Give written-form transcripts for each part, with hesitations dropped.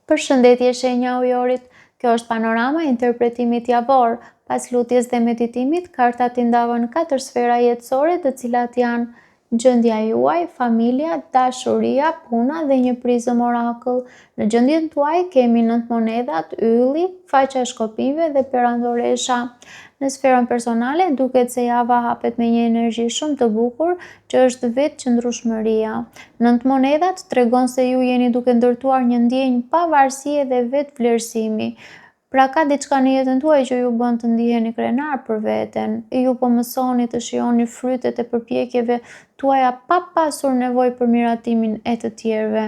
Përshëndetje shenja ujorit, kjo është panorama e interpretimit javor. Pas lutjes dhe meditimit, kartat i ndavën 4 sfera jetësore, të cilat janë gjendja juaj, familja, dashuria, puna dhe një prizëm orakull. Në gjendjen tuaj kemi 9 monedhat, ylli, faqa e shkopinjve dhe perandoresha. Në sferën personale, duket se java hapet me një energji shumë të bukur, që është vetë qëndrueshmëria. 9 monedhat tregon se ju jeni duke ndërtuar një ndjenjë pavarësie dhe vetvlerësimi. Pra ka diçka në jetën tuaj që ju bën të ndiheni krenar për veten. Ju po mësoni të shihoni frytet e përpjekjeve tuaja pa pasur nevojë për miratimin e të tjerëve.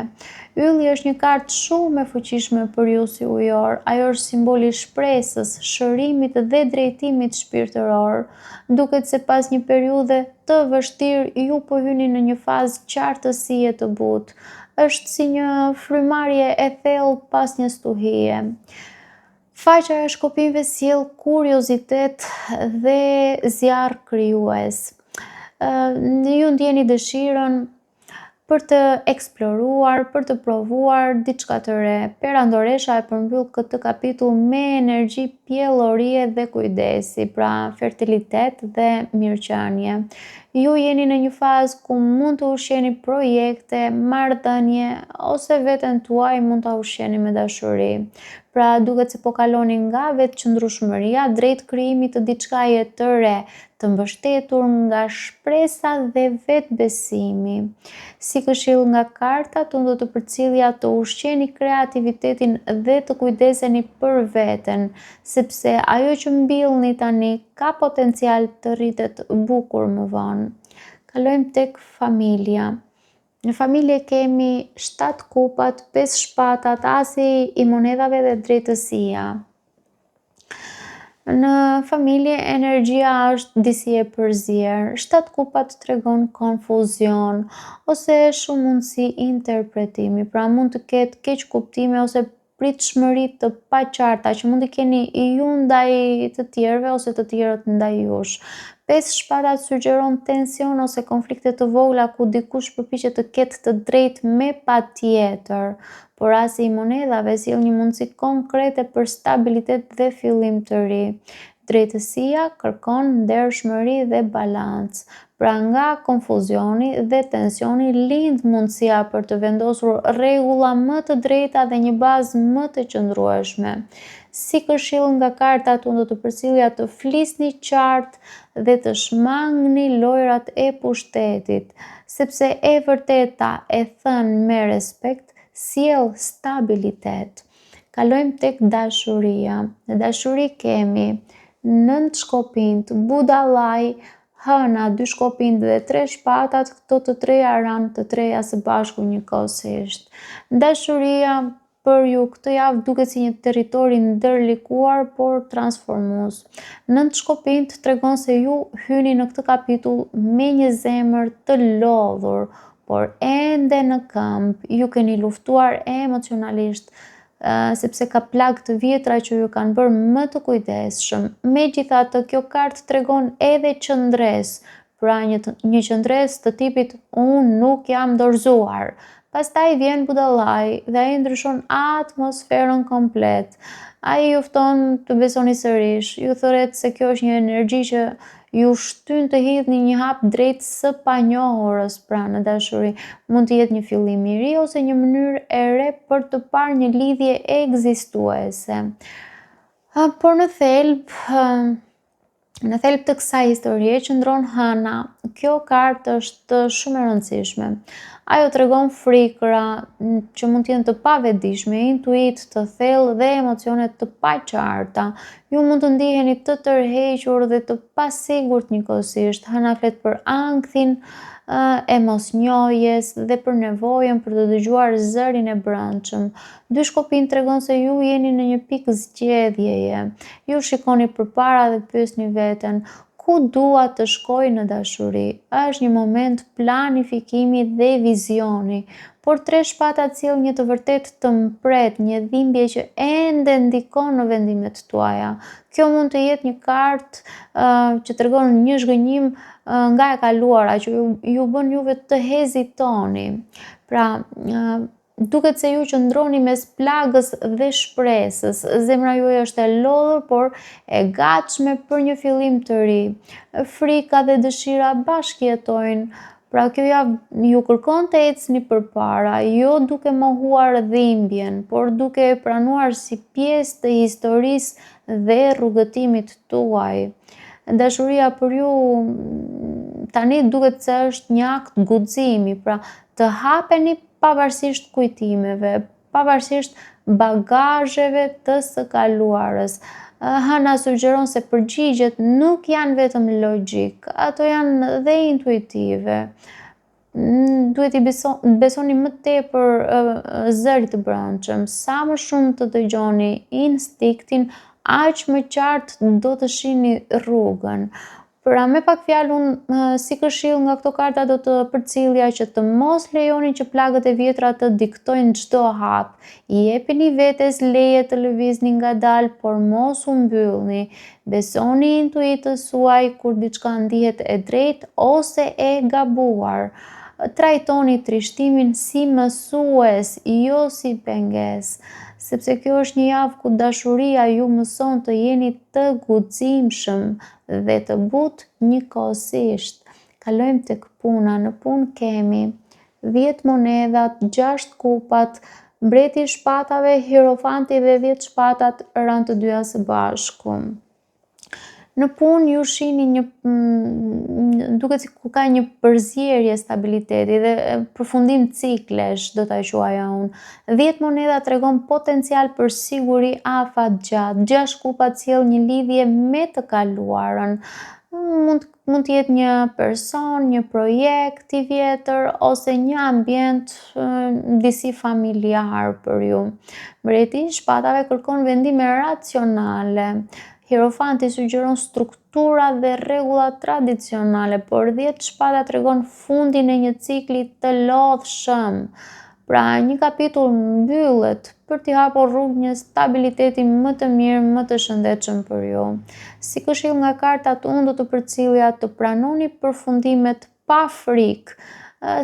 Ylli është një kartë shumë e fuqishme për ju si ujor. Ajo është simboli i shpresës, shërimit dhe drejtimit shpirtëror. Duket se pas një periudhe të vështirë, ju po hyni në një fazë qartësie të butë. Është si një frymarrje e thellë pas një stuhie. Faqa e shkopinjve sjell kuriozitet dhe zjarr krijues. Ju ndjeni dëshirën për të eksploruar, për të provuar diçka të re. Perandoresha e përmbyll këtë kapitull me energji pjellorie dhe kujdesi, pra fertilitet dhe mirëqenie. Ju jeni në një fazë ku mund të ushqeni projekte, marrëdhënie ose veten tuaj mund ta ushqeni me dashuri. Pra duket se po kaloni nga vetëqëndrueshmëria drejt krijimit të diçkaje të re, të mbështetur nga shpresa dhe vetbesimi. Si këshill nga kartat, unë do të përcjellja të ushqeni kreativitetin dhe të kujdeseni për veten, sepse ajo që mbillni tani ka potencial të rritet bukur më vonë. Kalojmë tek familja. Në familje kemi 7 kupat, 5 shpatat, asi i monedhave dhe drejtësia. Në familje energjia është disi e përzier. 7 kupat tregon konfuzion ose shumë mundësi interpretimi, pra mund të ketë keq kuptime ose pritshmëri të paqarta që mund të keni ju ndaj të tjerëve ose të tjerët ndaj jush. 5 shpatat sugjeron tension ose konflikte të vogla ku dikush përpiqet të ketë të drejtë me patjetër, por asi i monedhave sjell një mundësi konkrete për stabilitet dhe fillim të ri. Drejtësia kërkon ndershmëri dhe balancë. Pra nga konfuzioni dhe tensioni lind mundësia për të vendosur rregulla më të drejta dhe një bazë më të qëndrueshme. Si këshill nga kartat, unë do të përcjellja të flisni qartë dhe të shmangni lojrat e pushtetit, sepse e vërteta e thënë me respekt sjell stabilitet. Kalojmë tek dashuria. Në dashuri kemi 9 shkopinjt, budallaj, hëna, 2 shkopinjt dhe 3 shpatat, këto të treja ranë të treja së bashku njëkohësisht. Dashuria për ju këtë javë duket si një territori ndërlikuar por transformues. 9 shkopinjt tregon se ju hyni në këtë kapitull me një zemër të lodhur, por ende në këmbë. Ju keni luftuar emocionalisht, sepse ka plagë të vjetra që ju kanë bërë më të kujdesshëm. Megjithatë, kjo kartë tregon edhe qëndresë, pra një qëndresë të tipit unë nuk jam dorëzuar. Pastaj vjen budallaj dhe ai ndryshon atmosferën komplet. Ai ju fton të besoni sërish, ju thoret se kjo është një energji që ju shtyn të hidhni një hap drejt së panjohurës, pra në dashuri. Mund të jetë një fillim i ri ose një mënyrë e re për të parë një lidhje ekzistuese. Por në thelb të kësaj historie qëndron hëna. Kjo kartë është shumë e rëndësishme. Ajo tregon frikëra që mund të jenë të pavetëdijshme, intuit të thellë dhe emocione të paqarta. Ju mund të ndiheni të tërhequr dhe të pasigurt njëkohësisht. Hëna flet për ankthin e mosnjohjes dhe për nevojën për të dëgjuar zërin e brendshëm. 2 shkopinjt tregon se ju jeni në një pikë zgjedhjeje. Ju shikoni përpara dhe pyesni veten, ku dua të shkoj në dashuri? Është një moment planifikimi dhe vizioni, por 3 shpatat sjell një të vërtet të mpret, një dhimbje që ende ndikon në vendimet tuaja. Kjo mund të jetë një kartë që tregon një zhgënjim nga e kaluara që ju bën juve të hezitoni. Pra duket se ju qëndroni mes plagës dhe shpresës. Zemra juaj është e lodhur, por e gatshme për një fillim të ri. Frika dhe dëshira bashkë jetojnë. Pra kjo javë ju kërkon të ecni përpara, jo duke mohuar dhimbjen, por duke e pranuar si pjesë të historisë dhe rrugëtimit tuaj. Dashuria për ju tani duket se është një akt guximi, pra të hapeni pavarësisht kujtimeve, pavarësisht bagazheve të së kaluarës. Hana sugjeron se përgjigjet nuk janë vetëm logjik, ato janë dhe intuitive. Duhet i besoni më tepër zërit të brendshëm. Sa më shumë të dëgjoni instiktin, aq më qartë do të shihni rrugën. Pra me pak fjalë unë si këshill nga këto karta do të përcjellja që të mos lejoni që plagët e vjetra të diktojnë çdo hap. I jepini vetes leje të lëvizni ngadalë, por mos u mbyllni. Besoni intuitës suaj kur diçka ndihet e drejtë ose e gabuar. Trajtoni trishtimin si mësues, jo si pengesë, sepse kjo është një javë ku dashuria ju mëson të jeni të guximshëm dhe të butë njëkohësisht. Kalojmë tek puna. Në punë kemi 10 monedhat, 6 kupat, mbreti i shpatave, hierofanti dhe 10 shpatat rënë të dyja së bashku. Në punë ju shihni duket si ku ka një përzierje stabiliteti dhe përfundim ciklesh, do ta quaja unë. 10 monedha tregon potencial për siguri afatgjatë. 6 kupat sjell një lidhje me të kaluarën. Mund të jetë një person, një projekt i vjetër ose një ambient disi familjar për ju. Mbreti i shpatave kërkon vendime racionale. Hierofanti sugjeron struktura dhe rregulla tradicionale, por 10 shpata tregon fundin e një cikli të lodhshëm. Pra një kapitull mbyllet për t'i hapur rrugë një stabiliteti më të mirë, më të shëndetshëm për ju. Si këshill nga kartat, unë do të përcjellja të pranoni përfundimet pa frikë,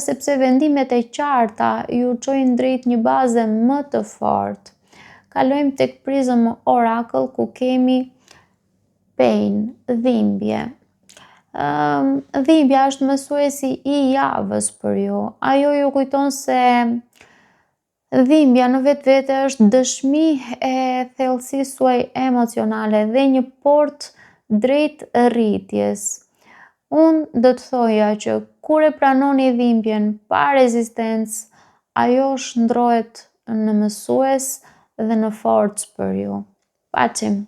sepse vendimet e qarta ju çojnë drejt një baze më të fortë. Kalojmë tek Prism Oracle ku kemi pain, dhimbje. Dhimbja është mësuesi i javës për ju. Ajo ju kujton se dhimbja në vetvete është dëshmi e thellësisë suaj emocionale dhe një portë drejt rritjes. Unë do të thoja që kur e pranoni dhimbjen pa rezistencë, ajo shndrohet në mësues dhe në forcë për ju. Paçim.